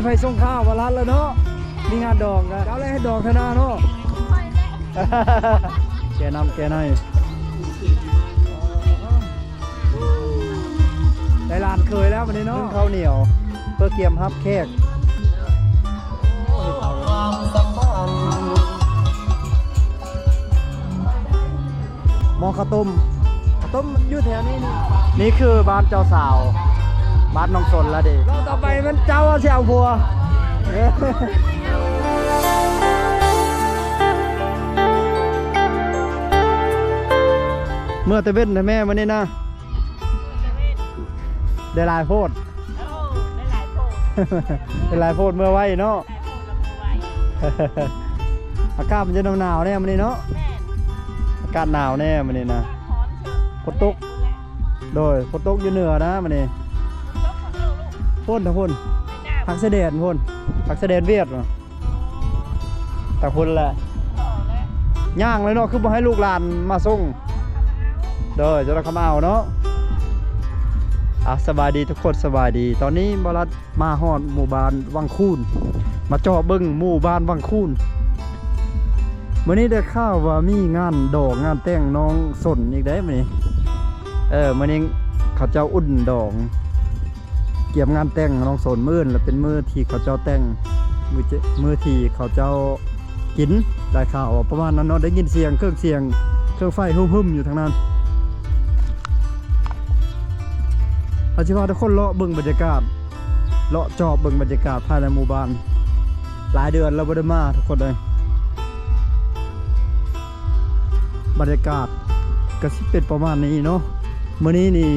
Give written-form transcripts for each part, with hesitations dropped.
ไฟส่งข้าวมาลัดแล้วเนาะมีงานดองกันเจ้าเลยให้ดองธนาเนาะแกนำแกในได้ลานเคยแล้ววันนี้เนาะข้าวเหนียวเพื่อเกียมฮับแขกมองข้าวต้มอยู่แถวนี้นี่คือบ้านเจ้าสาวบ้านน้องสนแล้วดิเราต่อไปมันเจ้าเสี่ยวพัวเมื่อตะเว้นนะแม่วันนี้นะได้ลายโพดได้ลายโพดเมื่อไว้เนาะอากาศมันจะหนาวแน่วันนี้เนาะอากาศหนาวแน่วันนี้นะฝนตกโดยฝนตกอยู่เหนือนะวันนี้พ่นทั้งพ่นพักเสด็จพ่นพักเสด็จเวียดเนาะแต่พ่นแหละย่างเลยเนาะคือบ่ให้ลูกหลานมาส่งโดยจะได้เข้ามาเอาเนาะสบายดีทุกคนสบายดีตอนนี้บรัดมาฮอดหมู่บ้านวังคูนมาเจาะเบิ้งหมู่บ้านวังคูนวันนี้ได้ข่าวว่ามีงานดอกงานแต่งน้องสนอีกได้ไหมวันนี้เขาเจ้าอุ่นดอกเกี่ยมงานแต่งน้องสนมื้อแล้วเป็นมื้อที่เขาเจ้าแต่งมื้อที่เขาเจ้ากินได้ข่าวประมาณนั้นเนาะได้ยินเสียงเครื่องไฟหุ่มๆอยู่ทางนั้นอาชีพทุกคนเลาะเบิ่งบรรยากาศเลาะจอบเบิ่งบรรยากาศภายในหมู่บ้านหลายเดือนเราบ่ได้มาทุกคนเลยบรรยากาศก็สิเป็นประมาณนี้เนาะมื้อนี้นี่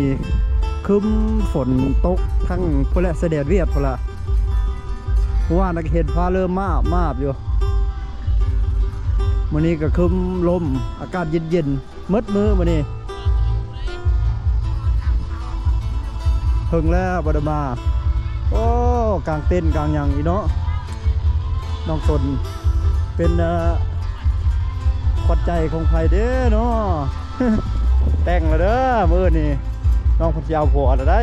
ครึ้มฝนตกทั้งพุ่นละเสด็จเวียดพุ่นละว่านักเห็นฟ้าเริ่มมาบอยู่มื้อนี้ก็ครึ้มลมอากาศเย็นๆมืดมื้อมื้อนี้เพิ่งแล้วบดมาโอ้กลางเต้นกลางยังอีเนาะน้องสนเป็นขวัญใจของใครเด้อเนาะ แต่งแล้วเด้อมื้อนี้น้องคนยาวผัวแล้วได้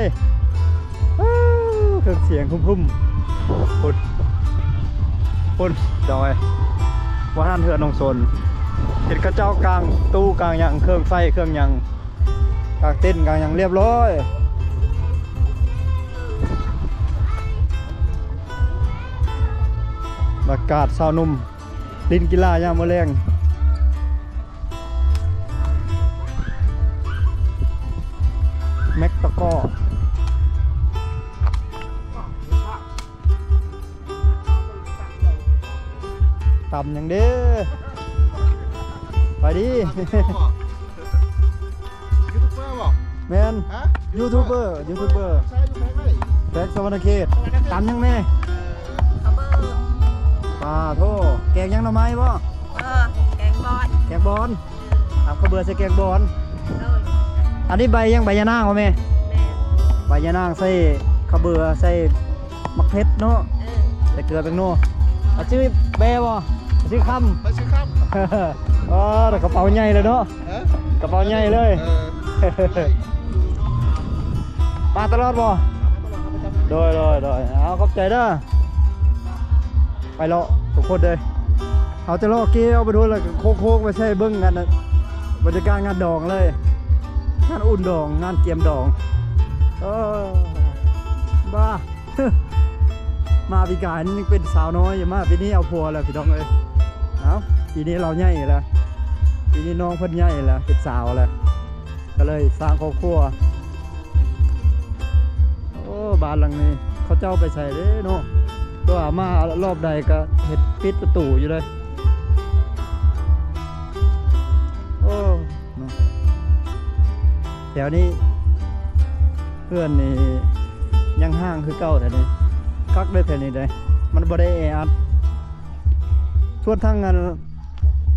เครื่องเสียงพุ่มพุ่นดอยว่าท่านเถื่อนน้องสนเห็นกระเจ้ากลางตู้กลางยังเครื่องไฟเครื่องยังกลางเต้นกลางยังเรียบร้อยอากาศสาวนุ่มลินกีฬายามมื้อแรงแม็กตะก้อต่ำอย่างเด้อไปดิยูทูบเบอร์บอกแมนยูทูบเบอร์แท็กสวรรณเขตต่ำยังแม่ปลาโทแกงยังหน่อไม้บ่แกงบอลทำข้าวเบื่อใส่แกงบอลอันนี้ใบยังใบยะนางวะแม่ใบยะนางใส่ข้าวเบื่อใส่มะเขือเนาะใส่เกลือเป็นโน่ชื่อเบบ่ชื่อคำอ๋อกระเป๋าใหญ่เลยเนาะกระเป๋าใหญ่เลยมาตลอดบ่โดยเอาขอบใจเด้อไปเลาะทุกคนเลยเอาจะเลาะเกี้ยวไปดูเลยโค้งไปใช้เบิ้งกันนะบรรยากาศงานดองเลยงานอุ่นดองงานเกียมดองบ้า มาปีกายนี่ยังเป็นสาวน้อยอยู่มากปีนี้เอาผัวแล้วพี่น้องเลยเอาปีนี้เราใหญ่แล้วปีนี้น้องเพิ่นใหญ่แล้วเป็นสาวแล้วก็เลยสร้างครอบครัวโอ้บ้านหลังนี้เขาเจ้าไปใส่เลยเนาะตัวมารอบใดก็เห็ดปิดประตูอยู่เลยโอ้แถวนี้เพื่อนนี่ยังห้างคือเก่าแถวนี้คักได้แถวนี้เลยมันบ่ได้แออัดส่วนทางงาน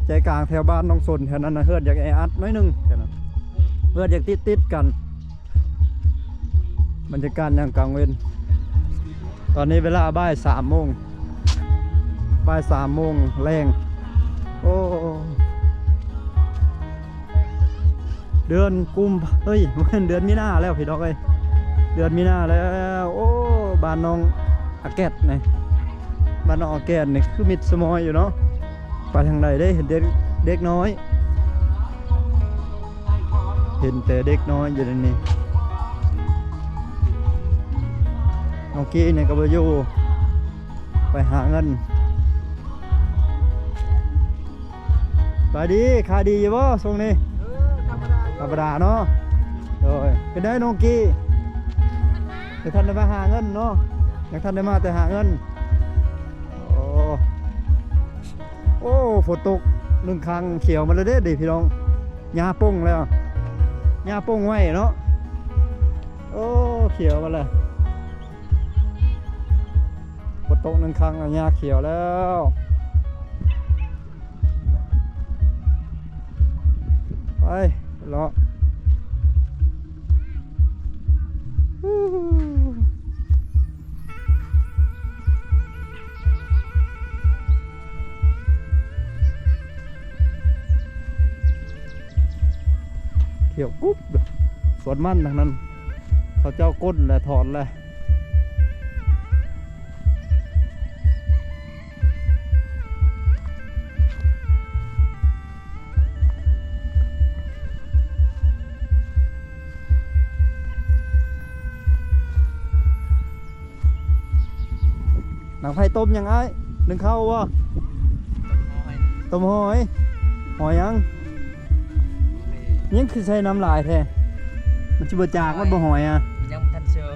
ใจกลางแถวบ้านน้องสนแถวนั้นนะเพื่อนอยากแออัดน้อยนึงแถวนั้นเพื่อนอยากติดกันบรรยากาศยังกลางเว้นตอนนี้เวลาบ่าย3 โมงแรงโอ้เดือนกุมเฮ้ยเดือนมีนาแล้วพี่ดอกเอ้ยเดือนมีนาแล้วโอ้บ้านน้อง อาแกดนี่บ้านน้องอาแกดนี่คือมิดสมอยอยู่เนาะไปทางใดได้เห็นเด็กน้อยเห็นแต่เด็กน้อยอยู่ในนี้น้องกี้เนี่ยก็ไปอยู่ไปหาเงินไปดีขายดีอยู่บ่ช่วงนี้ธรรมดาเนาะโดยเป็นได้น้องกี้เดี๋ยวท่านได้มาหาเงินเนาะอยากท่านได้มาแต่หาเงินโอ้ฝนตกหนึ่งครั้งเขียวมาเลยเด้ดิพี่น้องหญ้าป่งแล้วหญ้าป่งไว้เนาะโอ้เขียวมาเลยฝนตกหนึ่งครั้งหญ้าเขียวแล้วไปเลาะเขียวกุ๊บสวนมันทางนั้นเขาเจ้าก้นและถอนเลยหนังไผ่ต้มยังไงนึ่งข้าววะต้มหอยหอยยังคือใช้น้ำลายแท้มันจะเบิดจากมันบ่หอยอ่ะยังทันเชื่อ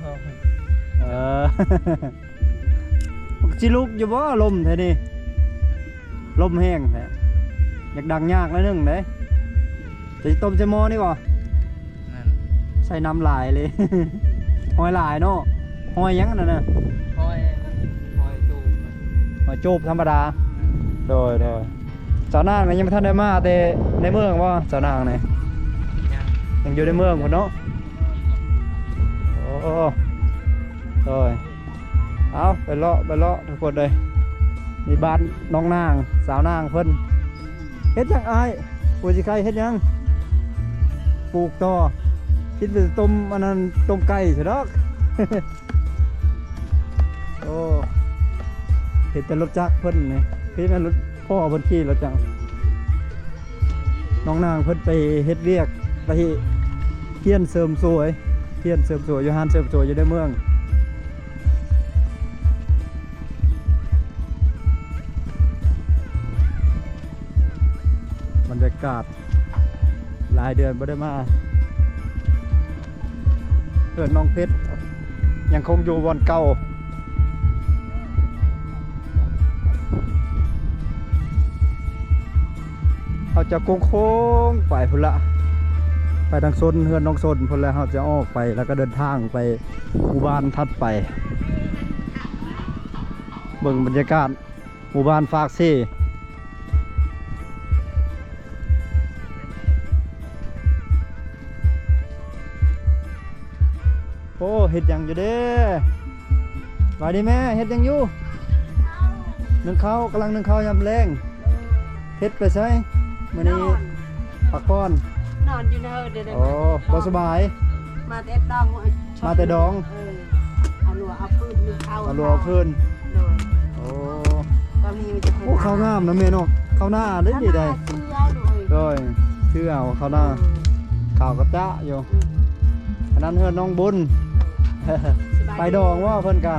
จิลุกอยู่บ่ลมแท้นี่ลมแห้งแท้อยากดังยากแล้วนึงเด้จะต้มใส่หม้อนี่บ่ใส่น้ำลายเลย หอยลายเนาะหอยยังนั่นน่ะหอยจูบหอยจูบธรรมดาโดยเจ้านางยังไม่ทันได้มาแต่ในเมืองว่าเจ้านางนี่ยังอยู่ในเมืองคนเนาะโอ้โดยเอาไปเลาะทุกคนเลยมีบ้านน้องนางสาวนางเพิ่นเฮ็ดยังไงปูสิไก่เฮ็ดยังปลูกต่อคิดว่าต้มอันนั้นต้มไก่ใช่ดอก โอ้เห็นแต่รถจักรเพิ่นนี่คือแม่นรถพ่อเพิ่นขี่รถจักรน้องนางเพิ่นไปเฮ็ดเวียกไปเฮียนเสริมสวยอยู่ห้านเสริมสวยอยู่ในเมืองบรรยากาศหลายเดือนบ่ได้มาเพื่อนน้องเพชรยังคงอยู่วันเก่าเขาจะโค้งไปพุ่นละไปทางโซนเฮือนน้องโซนพุ่นแล้วเขาจะออกไปแล้วก็เดินทางไปหมู่บ้านถัดไปเบิ่งบรรยากาศหมู่บ้านฝากซี่โอ้เฮ็ดหยังอยู่เด้ไปดิแม่เฮ็ดหยังอยู่นึ่งข้าวกำลังนึ่งข้าวยำแรงเฮ็ดไปใช่มื้อนี้พักผ่อนนอนอยู่ในเฮือนเด้อโอ้บ่สบายมาแต่ดองเอาลัวเอาพื้นนึ่งข้าวเอาลัวเอาพื้นโอ้ตอนนี้มันจะเป็นโอ้ข้าวงามนะแม่เนาะข้าวหน้าได้ดีได้โดยชื่อเอาข้าวหน้าข้าวกระจะอยู่อันนั้นเฮือนน้องบุญไปดองว่าเพิ่นกะ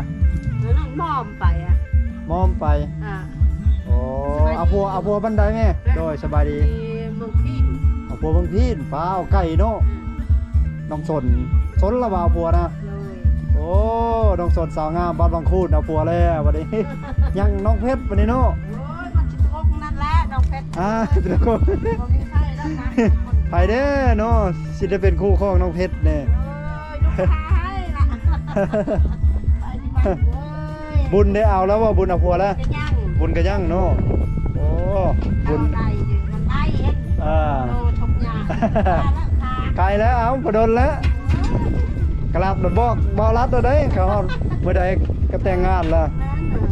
น้องมอมไปมอมไปโอ้เอาพัวบันไดแม่โดยสบายดีเมืองพีนเอาพัวเมืองพีนป้าเอาไก่เนาะน้องสนละบ่าวพัวนะโอ้น้องสนสาวงามบ้านบางคูนเอาพัวแล้ววันนี้ยังน้องเพชรวันนี้เนาะโอ้ยมันจะพกนั่นแหละน้องเพชรทุกคนไปเด้อเนาะสิได้เป็นคู่ของน้องเพชรเนี่ยบุญได้เอาแล้วว่าบุญเอาผัวแล้วบุญกระยั่งเนาะโอ้บุญไกลแล้วเอาพอดนแล้วกลับรถบอรัดเลยเขาเมื่อใดก็แต่งงานละ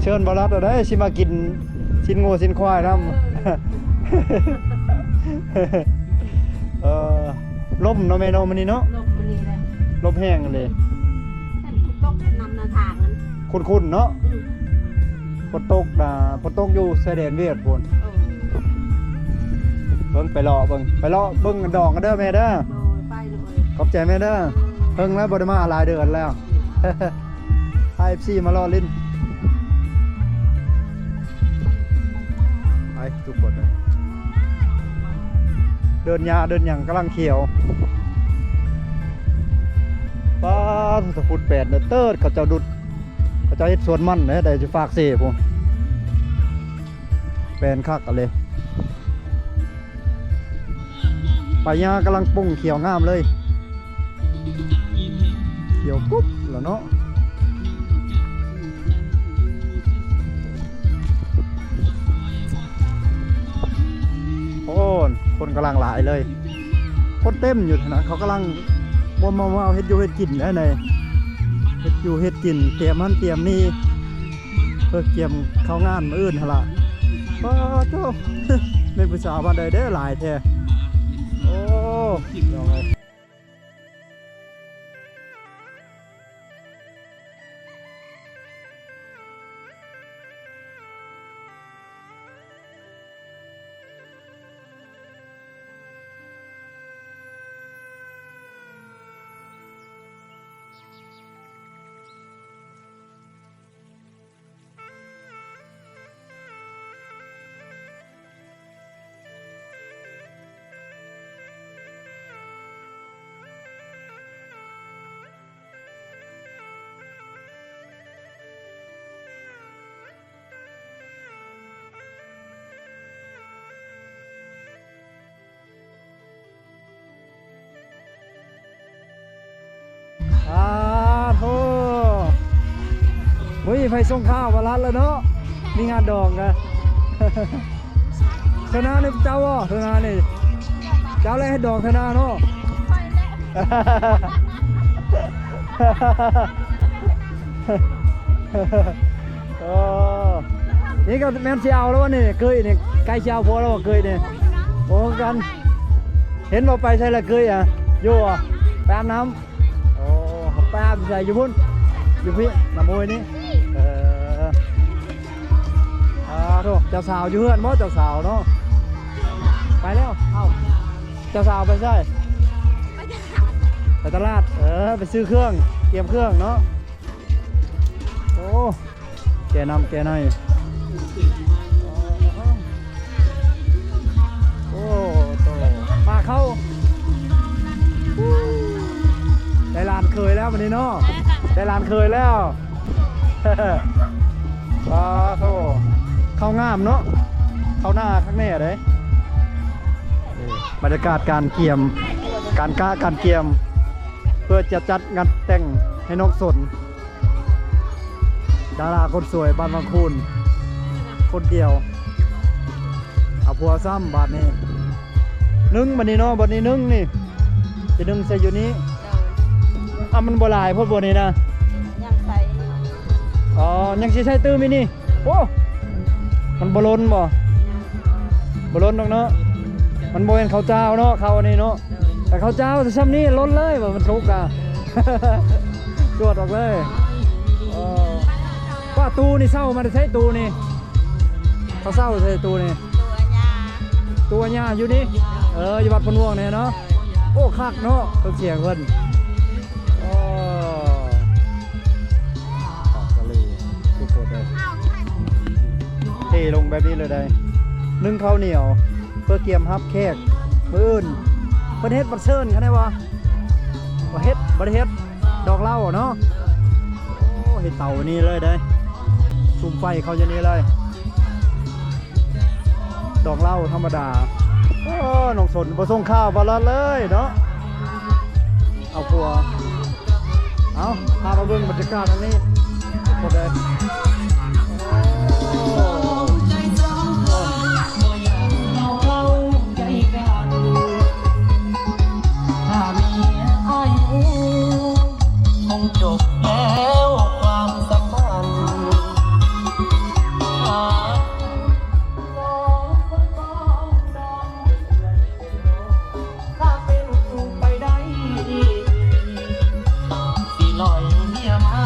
เชิญบอรัดเลยสิมากินชิ้นงูชิ้นควายทำล่มเนาะแม่เนาะมันนี่เนาะลมแห้งเลยตกนำนาทางนั้น คุ้นๆเนาะฝนตกอยู่ชายแดนเวียดพุ่นเบิ่งไปเลาะเบิ่งดอกกันเด้อแม่เด้อ ไปเลย ขอบใจแม่เด้อเพิ่งแล้วบ่ได้มาหลายเดือนแล้ว IFC มารอลิ้นไปทุกคนเลยเดินหยังกำลังเขียวป้าสะพุด8เด้อเติร์ดเขาเจ้าดุดเขาเจ้าเฮ็ดสวนมันเด้ได้สิฝากเซ่พุ่นแปลนคักกันเลยปลายากำลังปุ้งเขียวงามเลยเขียวปุ๊บแล้วเนาะโอ้คนกำลังหลายเลยคนเต็มอยู่นะเขากำลังมาเอาเฮ็ดอยู่เฮ็ดกินได้เลยเฮ็ดอยู่เฮ็ดกินเตรียมมันเตรียมนี่เพื่อเตรียมเข้างานมื้ออื่นหั่นล่ะป้าโต เป็นผู้สาวบ้านใดเด้อหลายแท้โอ้ยองไงโธ่มุ้ยไฟส่งข้าวมาลัดแล้วเนาะมีงานดองกันธนาเนี่ยเจ้าอ่ะธนาเนี่ยเจ้าอะไรให้ดองธนาเนาะนี่ก็แม่นเชียวแล้ววะนี่เคยเนี่ยไก่เชียวพอแล้วเคยเนี่ยโอ้กันเห็นบอกไปใช่ละเคยอ่ะโย่อ่ะไปอาบน้ำโอ้ไปอาบใส่อยู่พุ่นอยู่พี่น้ำมวยนี่โธ่เจ้าสาวอยู่เพื่อนบ่เจ้าสาวเนาะไปแล้วเอ้าเจ้าสาวไปใช่ไปตลาดไปซื้อเครื่องเตรียมเครื่องเนาะโอ้แกนำแกในโอ้โตมาเข้าได้ลานเคยแล้ววันนี้เนาะได้ลานเคยแล้วว้าโธ่เข้างามเนาะเข้าหน้าข้างแน่เลยบรรยากาศการเกี่ยมการเกี่ยมเพื่อจะจัดงานแต่งให้น้องสนดาราคนสวยบ้านบางคูนคนเดียวเอาผัวซ้ำบาทนี้นึ่งบันนี้เนาะบันนี้นึ่งนี่จะนึ่งใส่อยู่นี้มันโบราณพวกบัวนี้นะ ยังใส่ อ๋อยังใช้ตื้อมินี่โอ้มันบอลนบ่บอลนตรงเนาะมันโบเป็นข้าวเจ้าเนาะข้าวอันนี้เนาะแต่ข้าวเจ้าจะซ้ำนี้ล้นเลยว่ามันทุกข์อ่ะ จวดออกเลยว่าตูนี่เศร้ามันใช้ตูนี่เขาเศร้าใช้ตูนี่ตัวหญ้าอยู่นี่อยู่วัดพนวงเนี่ยเนาะโอ้คักเนาะตัวเสียงเพิ่นทุกคนเลยเทลงแบบนี้เลยได้นึ่งข้าวเหนียวเพื่อเกียมฮับแขกมื้ออื่นเพิ่นเฮ็ดบัดเซิร์นเขาได้บ่บ่เฮ็ดดอกเหล้าเนาะโอ้เฮ็ดเต่านี่เลยได้ซุ่มไฟเขาอย่างนี้เลยดอกเหล้าธรรมดาโอ้น้องสนบ่ส่งข้าวบ่ละเลยเนาะเอาครัวเอาพามาเบิ่งบรรยากาศตรงนี้หมดเลยจบแล้วความสัมพันธ์ถ้าเป็นไปได้สิลอยเมียมา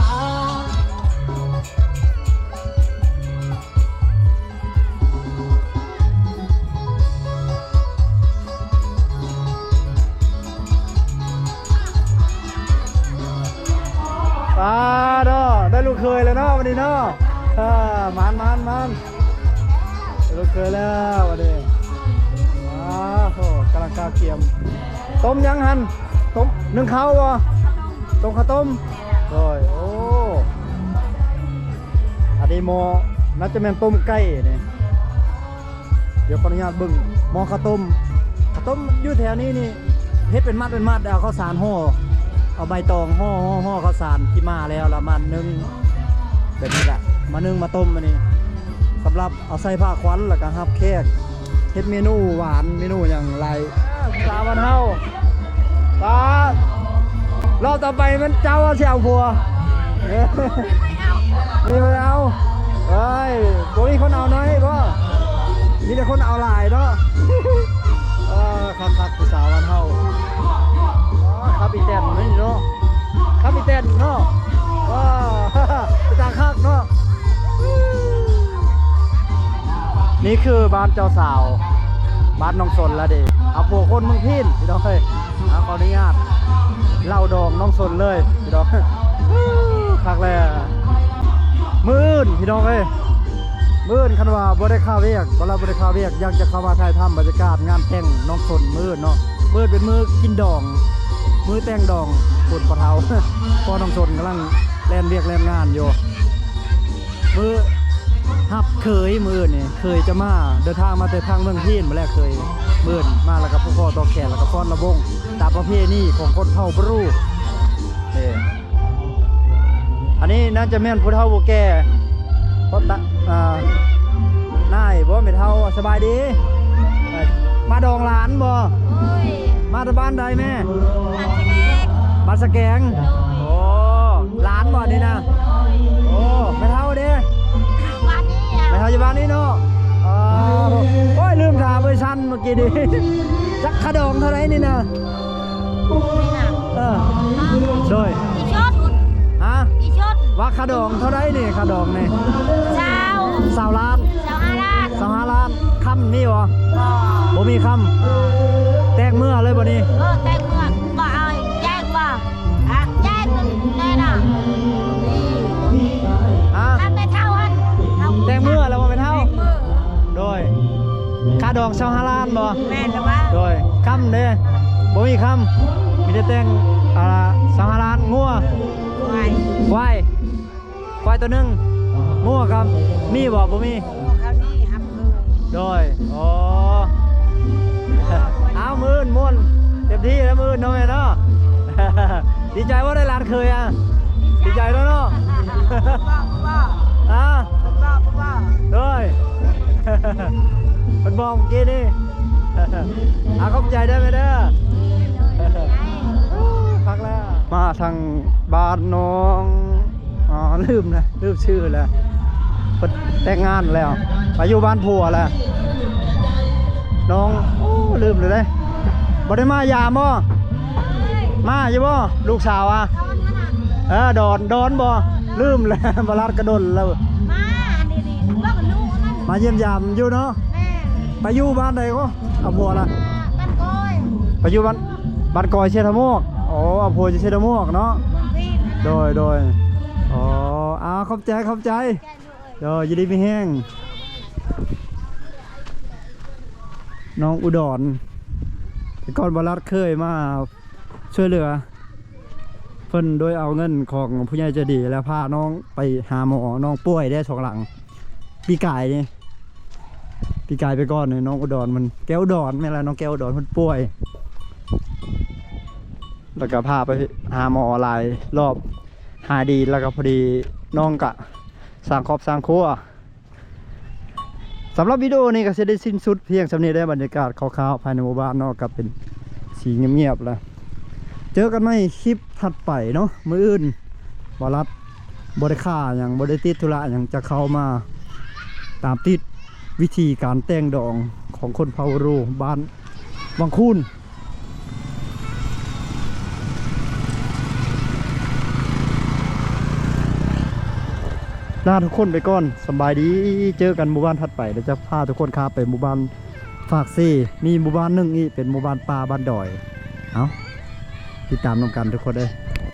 เนาะได้ลูกเคยแล้วเนาะวันนี้เนาะมันได้ลูกเคยแล้ววันนี้โหกำลังกาเกียมต้มยังหันต้มนึ่งข้าวบ่ต้มข้าวต้มโอ้ยโอ้อันนี้หม้อน่าจะเป็นต้มไก่เนี่ยเดี๋ยวขออนุญาตเบิ่งหม้อข้าวต้มอยู่แถวนี้นี่เฮ็ดเป็นมัดเอาข้าวสารห่อเอาใบตองห่อข้าวสารที่มาแล้วละมันนึ่งแบบนี้แหละมานึ่งมาต้มอันนี้สำหรับเอาใส่ผ้าควันแล้วก็ฮับแขกเฮ็ดเมนูหวานเมนูอย่างไรสาวันเฮาป้ารอบต่อไปมันเจ้าเสี่ยวบัวมีคนเอาเฮ้ยบ่มีคนเอาน้อยบ่มีแต่คนเอาหลายเนาะคักผู้สาววันเฮาครับอีแตนนี่เนาะครับอีแตนเนาะว้าไปตาคักเนาะนี่คือบ้านเจ้าสาวบ้านน้องสนละเด็กเอาพวกคนเมืองพินพี่น้องเฮ้ยขออนุญาตเล่าดองน้องสนเลยพี่น้องคักเลยมื่นพี่น้องเอ้ยมื่นคันว่าบ่ได้ข้าวเวียกเราบ่ได้ข้าวเวียกยังจะเข้ามาถ่ายทำบรรยากาศงานแต่งน้องสนมื่นเนาะมื่นเป็นมือกินดองมือแต่งดองปวดปะเทาพอน้องสนกำลังแล่นเวียกแล่นงานอยู่มือฮับเคยมื่นนี่เคยจะมาเดินทางมาแต่ทางเมืองพีนมาแล้วเคยมื่นมาแล้วกับผู้พ่อตอแขนแล้วก็ฟ้อนระบงตามประเพณีของคนเผ่าบรูนี่อันนี้น่าจะแม่นผู้เฒ่าผู้แก่เพราะนายบ่ไม่เฒ่าสบายดีมาดองหลานบ่มาจากบ้านใดแม่บ้านสะแกงโอ้หลานบ่นี่นะโอ้ไม่เฒ่าเด้ไม่เฒ่าอยู่บ้านนี้เนาะโอ้ยลืมถามเวอร์ชันเมื่อกี้ดิจักขะดองเท่าไรนี่นะโดยฮะว่าขะดองเท่าไรนี่ขะดองนี่20 ล้าน25 ล้านคำมีบ่บ่มีคำแตกเมื่อเลยบ่นี่แตกเมื่อบ่เอาแยกบ่แยกแน่น่ะท่านไม่เท่าหันแตกเมื่อแล้วบ่เป็นเท่าโดยค่าดอง25 ล้านบ่แม่นหรือว่าโดยคำเด้บ่มีคำมีแต่แต่ง25 ล้านงัวควายตัวนึงงัวครับมีบ่บ่มีเขานี่ครับโดยอ๋อเอามื่นม่วนเต็มที่แล้วมื่นน้องเนาะดีใจว่าได้หลานเคยดีใจแล้วเนาะโดยมันบอกเมื่อกี้นี่เข้าใจได้ไหมเด้อพักแล้วมาทางบ้านน้องลืมชื่อแล้วแต่งงานแล้วไปอยู่บ้านผัวแล้วน้องลืมเลยได้บ่ได้มายามบ่มาอยู่บ่ลูกสาวดอนบ่ลืมแล้วบลาดกระดนแล้วมาเยี่ยมยามอยู่เนาะไปอยู่บ้านใดก็เอาผัวละไปอยู่บ้านกอยเชษฐโมกเอาผัวจะเชษฐโมกเนาะโดยขอบใจยินดีไม่แห้งน้องอุดรแต่ก่อนบรัดเคยมาช่วยเหลือเพิ่นโดยเอาเงินของผู้ใหญ่ใจดีแล้วพาน้องไปหาหมอน้องป่วยได้2 หลังปีกายไปก่อนน้องอุดรมันแก้วอุดรไม่ละน้องแก้วอุดรมันป่วยแล้วก็พาไปหาหมอหลายรอบหาดีแล้วก็พอดีน้องกะสร้างครอบสร้างครัวสำหรับวิดีโอนี้ก็จะได้สิ้นสุดเพียงสำเนียงได้บรรยากาศคร่าวๆภายในหมู่บ้านเนาะกับเป็นสีเงียบๆแล้วเจอกันในคลิปถัดไปเนาะมื้ออื่นบรัดบริค่าอย่างบริติดธุระอย่างจะเข้ามาตามติดวิธีการแต่งดองของคนเผ่ารูบ้านวังคูนลาทุกคนไปก่อนสบายดีเจอกันหมู่บ้านถัดไปเดี๋ยวจะพาทุกคนไปหมู่บ้านฝากซี่มีหมู่บ้านหนึ่งอีกเป็นหมู่บ้านป่าบ้านดอยเอาติดตามน้องกันทุกคนเลย